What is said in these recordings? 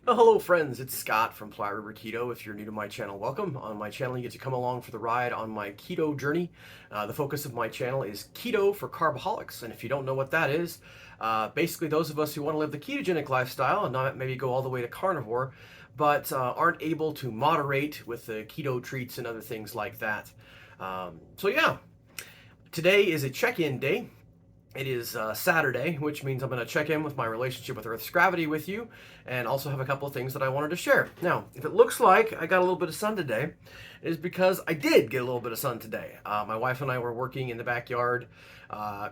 Oh, hello friends, it's Scott from Keto. If you're new to my channel, welcome. On my channel, you get to come along for the ride on my keto journey. The focus of my channel is keto for carboholics, and if you don't know what that is, basically those of us who want to live the ketogenic lifestyle and not maybe go all the way to carnivore, but aren't able to moderate with the keto treats and other things like that. So yeah, today is a check-in day. It is Saturday, which means I'm going to check in with my relationship with Earth's gravity with you and also have a couple of things that I wanted to share. Now, if it looks like I got a little bit of sun today, it is because I did get a little bit of sun today. My wife and I were working in the backyard,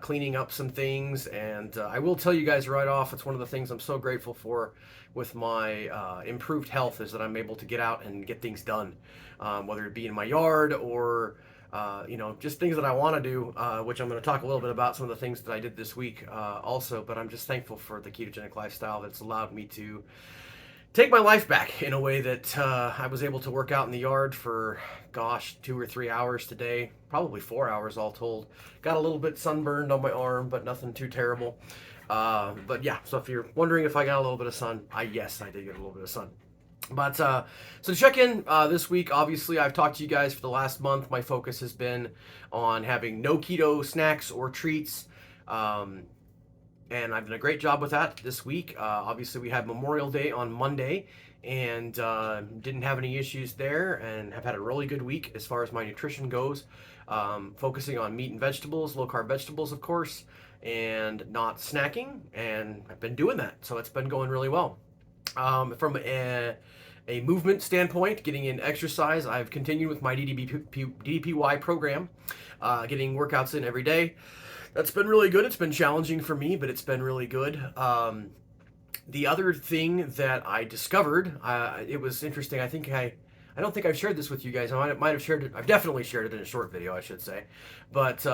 cleaning up some things, and I will tell you guys right off, it's one of the things I'm so grateful for with my improved health is that I'm able to get out and get things done, whether it be in my yard or just things that I want to do, which I'm going to talk a little bit about some of the things that I did this week also. But I'm just thankful for the ketogenic lifestyle that's allowed me to take my life back in a way that I was able to work out in the yard for, gosh, 2 or 3 hours today, probably 4 hours all told. Got a little bit sunburned on my arm, but nothing too terrible. But yeah, so if you're wondering if I got a little bit of sun, yes, I did get a little bit of sun. But so to check in this week, obviously, I've talked to you guys for the last month. My focus has been on having no keto snacks or treats. Um, and I've done a great job with that this week. Obviously, we had Memorial Day on Monday and didn't have any issues there and have had a really good week as far as my nutrition goes. Focusing on meat and vegetables, low carb vegetables, of course, and not snacking. And I've been doing that. So it's been going really well. From a movement standpoint, getting in exercise, I've continued with my DDPY program, getting workouts in every day. That's been really good. It's been challenging for me, but it's been really good. The other thing that I discovered, it was interesting. I don't think I've shared this with you guys. I might have shared it. I've definitely shared it in a short video, I should say. But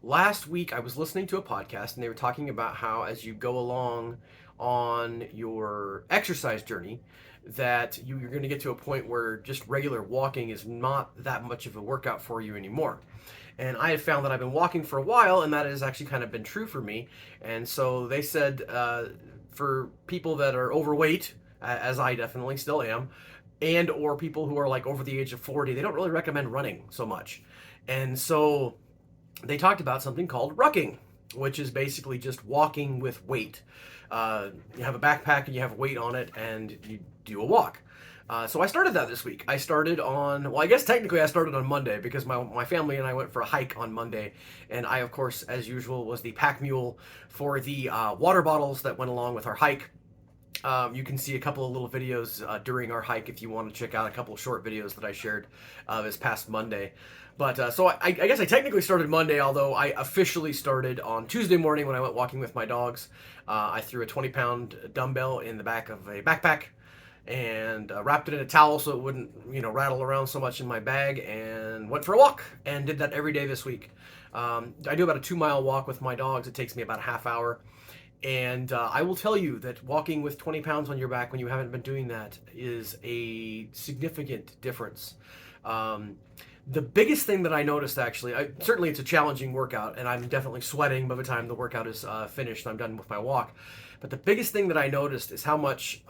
last week I was listening to a podcast and they were talking about how as you go along on your exercise journey that you're going to get to a point where just regular walking is not that much of a workout for you anymore. And I have found that I've been walking for a while, and that has actually kind of been true for me. And so they said for people that are overweight, as I definitely still am, and or people who are like over the age of 40, they don't really recommend running so much. And so they talked about something called rucking, which is basically just walking with weight. You have a backpack and you have weight on it, and you do a walk. So I started that this week. I started on, well, I guess technically I started on Monday because my family and I went for a hike on Monday. And I, of course, as usual, was the pack mule for the water bottles that went along with our hike. You can see a couple of little videos during our hike if you want to check out a couple of short videos that I shared this past Monday. But so I guess I technically started Monday, although I officially started on Tuesday morning when I went walking with my dogs. I threw a 20-pound dumbbell in the back of a backpack and wrapped it in a towel so it wouldn't, rattle around so much in my bag, and went for a walk and did that every day this week. I do about a 2-mile walk with my dogs. It takes me about a half hour. And I will tell you that walking with 20 pounds on your back when you haven't been doing that is a significant difference. The biggest thing that I noticed, actually, certainly it's a challenging workout, and I'm definitely sweating by the time the workout is finished and I'm done with my walk. But the biggest thing that I noticed is how much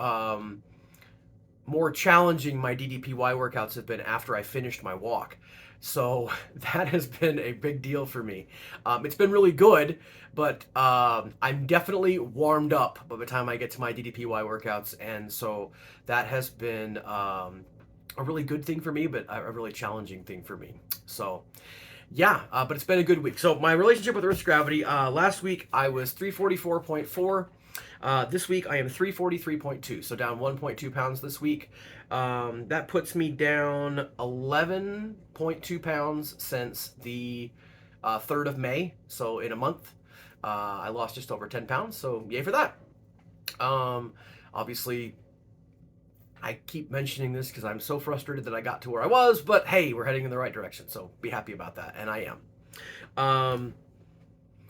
more challenging my DDPY workouts have been after I finished my walk. So that has been a big deal for me. It's been really good, but I'm definitely warmed up by the time I get to my DDPY workouts. And so that has been a really good thing for me, but a really challenging thing for me. So yeah, but it's been a good week. So my relationship with Earth's gravity, last week I was 344.4. This week I am 343.2, so down 1.2 pounds this week. That puts me down 11.2 pounds since the 3rd of May, so in a month. I lost just over 10 pounds, so yay for that. Obviously, I keep mentioning this because I'm so frustrated that I got to where I was, but hey, we're heading in the right direction, so be happy about that, and I am.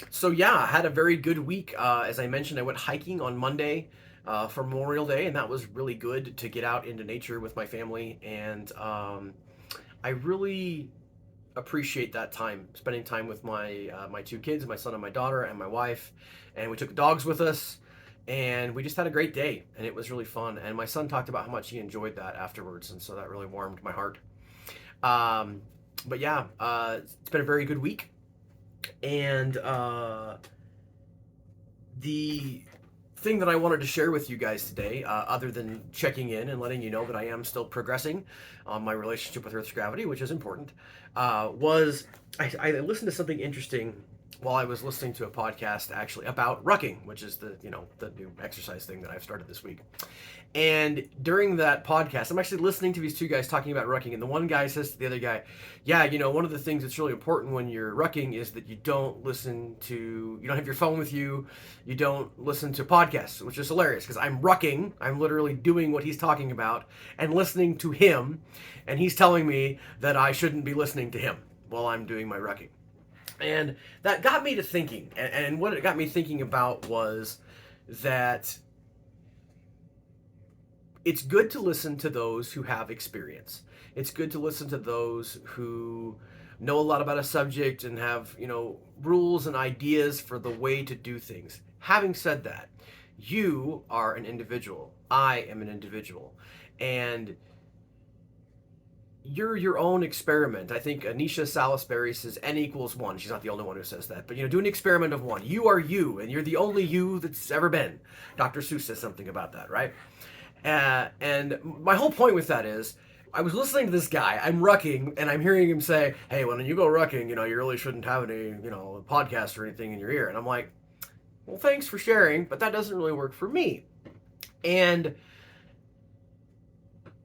So yeah, I had a very good week. As I mentioned, I went hiking on Monday for Memorial Day, and that was really good to get out into nature with my family. And I really appreciate that time, spending time with my 2 kids, my son and my daughter, and my wife. And we took the dogs with us, And we just had a great day, and it was really fun. And my son talked about how much he enjoyed that afterwards, and so that really warmed my heart. Um, but yeah, it's been a very good week, and the thing that I wanted to share with you guys today, other than checking in and letting you know that I am still progressing on my relationship with Earth's gravity, which is important, was I listened to something interesting while I was listening to a podcast actually about rucking, which is the new exercise thing that I've started this week. And during that podcast, I'm actually listening to these two guys talking about rucking, and the one guy says to the other guy, yeah, one of the things that's really important when you're rucking is that you don't have your phone with you, you don't listen to podcasts, which is hilarious because I'm rucking, I'm literally doing what he's talking about and listening to him, and he's telling me that I shouldn't be listening to him while I'm doing my rucking. And that got me to thinking, and what it got me thinking about was that it's good to listen to those who have experience. It's good to listen to those who know a lot about a subject and have, rules and ideas for the way to do things. Having said that, you are an individual. I am an individual. And you're your own experiment. I think Anisha Salisbury says N equals 1. She's not the only one who says that. But, do an experiment of 1. You are you, and you're the only you that's ever been. Dr. Seuss says something about that, right? And my whole point with that is, I was listening to this guy, I'm rucking, and I'm hearing him say, hey, when you go rucking, you really shouldn't have any, podcast or anything in your ear. And I'm like, well, thanks for sharing, but that doesn't really work for me. And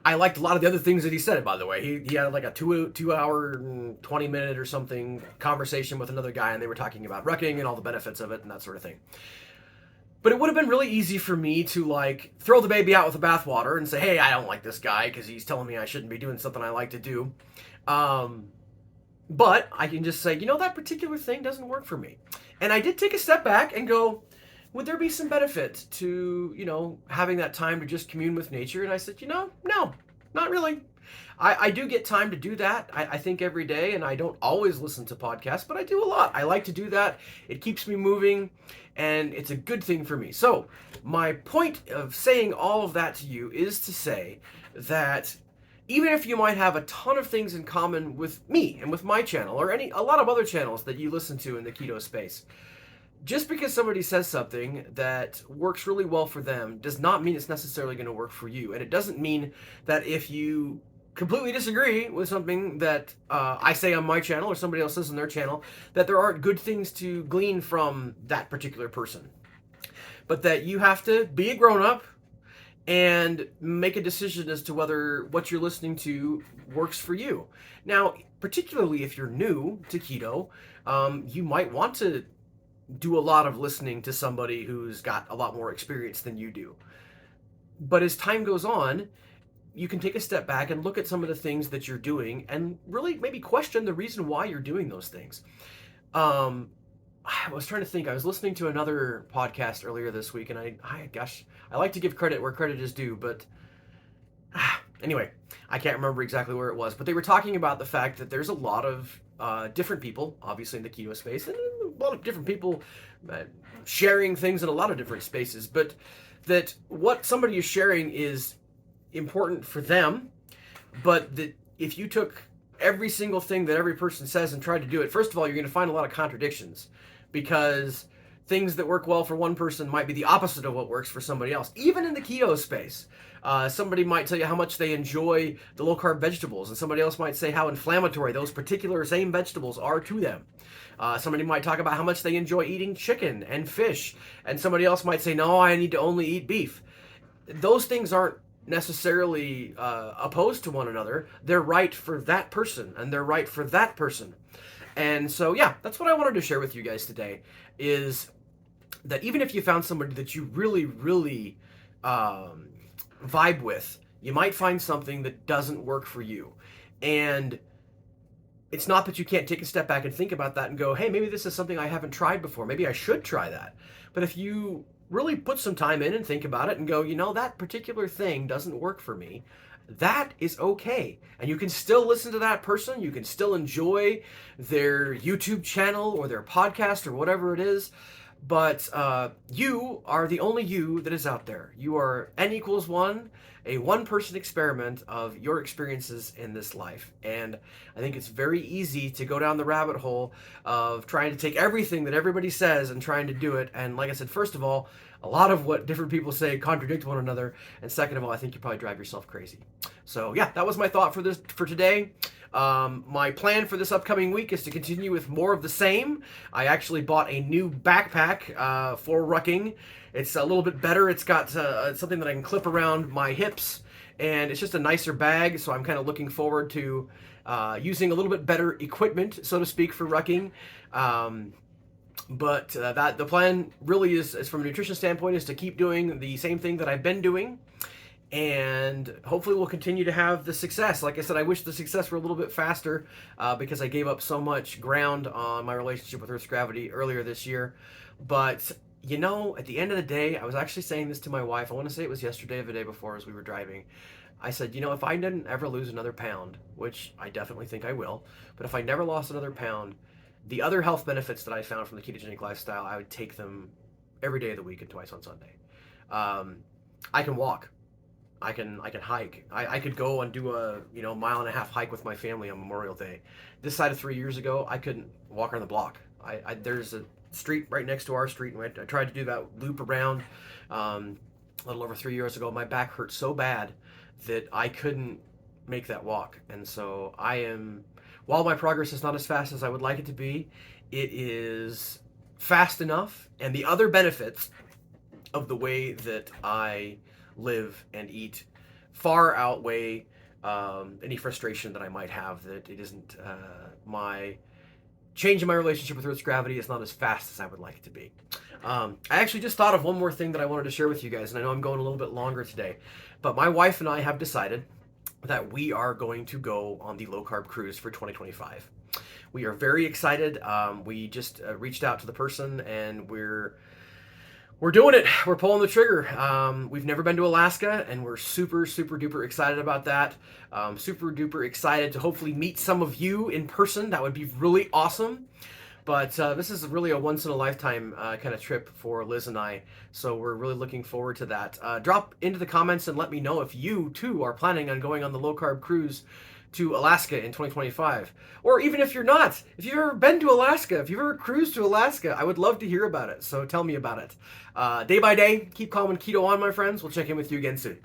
I liked a lot of the other things that he said, by the way. He had like a 2 hour and 20 minute or something conversation with another guy, and they were talking about rucking and all the benefits of it and that sort of thing. But it would have been really easy for me to throw the baby out with the bathwater and say, hey, I don't like this guy because he's telling me I shouldn't be doing something I like to do. But I can just say, that particular thing doesn't work for me. And I did take a step back and go, would there be some benefit to, having that time to just commune with nature? And I said, no, not really. I do get time to do that, I think, every day, and I don't always listen to podcasts, but I do a lot. I like to do that. It keeps me moving, and it's a good thing for me. So my point of saying all of that to you is to say that even if you might have a ton of things in common with me and with my channel or a lot of other channels that you listen to in the keto space, just because somebody says something that works really well for them does not mean it's necessarily going to work for you. And it doesn't mean that if you completely disagree with something that I say on my channel or somebody else says on their channel, that there aren't good things to glean from that particular person. But that you have to be a grown-up and make a decision as to whether what you're listening to works for you. Now, particularly if you're new to keto, you might want to do a lot of listening to somebody who's got a lot more experience than you do. But as time goes on, you can take a step back and look at some of the things that you're doing and really maybe question the reason why you're doing those things. I was trying to think. I was listening to another podcast earlier this week, and I like to give credit where credit is due, but anyway, I can't remember exactly where it was, but they were talking about the fact that there's a lot of different people, obviously in the keto space, and a lot of different people sharing things in a lot of different spaces, but that what somebody is sharing is important for them, but that if you took every single thing that every person says and tried to do it, first of all, you're going to find a lot of contradictions, because things that work well for one person might be the opposite of what works for somebody else. Even in the keto space, somebody might tell you how much they enjoy the low-carb vegetables, and somebody else might say how inflammatory those particular same vegetables are to them. Somebody might talk about how much they enjoy eating chicken and fish, and somebody else might say, no, I need to only eat beef. Those things aren't necessarily opposed to one another. They're right for that person, and they're right for that person. And so, yeah, that's what I wanted to share with you guys today, is that even if you found somebody that you really, really vibe with, you might find something that doesn't work for you. And it's not that you can't take a step back and think about that and go, hey, maybe this is something I haven't tried before. Maybe I should try that. But if you really put some time in and think about it and go, that particular thing doesn't work for me, that is okay. And you can still listen to that person. You can still enjoy their YouTube channel or their podcast or whatever it is. But you are the only you that is out there. You are N equals one, a one-person experiment of your experiences in this life. And I think it's very easy to go down the rabbit hole of trying to take everything that everybody says and trying to do it. And like I said, first of all, a lot of what different people say contradict one another. And second of all, I think you probably drive yourself crazy. So yeah, that was my thought for today. My plan for this upcoming week is to continue with more of the same. I actually bought a new backpack for rucking. It's a little bit better. It's got something that I can clip around my hips, and it's just a nicer bag, so I'm kind of looking forward to using a little bit better equipment, so to speak, for rucking. But that the plan really is from a nutrition standpoint, is to keep doing the same thing that I've been doing, and hopefully we'll continue to have the success. Like I said, I wish the success were a little bit faster because I gave up so much ground on my relationship with Earth's gravity earlier this year. But you know, at the end of the day, I was actually saying this to my wife. I want to say it was yesterday or the day before as we were driving. I said, you know, if I didn't ever lose another pound, which I definitely think I will, but if I never lost another pound, the other health benefits that I found from the ketogenic lifestyle, I would take them every day of the week and twice on Sunday. I can walk. I can hike. I could go and do a mile-and-a-half hike with my family on Memorial Day. This side of 3 years ago, I couldn't walk around the block. There's a street right next to our street, and I tried to do that loop around a little over 3 years ago. My back hurt so bad that I couldn't make that walk, and so while my progress is not as fast as I would like it to be, it is fast enough, and the other benefits of the way that I live and eat far outweigh any frustration that I might have that it isn't my change in my relationship with Earth's gravity is not as fast as I would like it to be. I actually just thought of one more thing that I wanted to share with you guys, and I know I'm going a little bit longer today, but my wife and I have decided that we are going to go on the low-carb cruise for 2025. We are very excited. We just reached out to the person, and we're doing it. We're pulling the trigger. We've never been to Alaska, and we're super, super duper excited about that. Super duper excited to hopefully meet some of you in person. That would be really awesome. But this is really a once-in-a-lifetime kind of trip for Liz and I, so we're really looking forward to that. Drop into the comments and let me know if you, too, are planning on going on the low-carb cruise to Alaska in 2025. Or even if you're not, if you've ever been to Alaska, if you've ever cruised to Alaska, I would love to hear about it, so tell me about it. Day by day, keep calm and keto on, my friends. We'll check in with you again soon.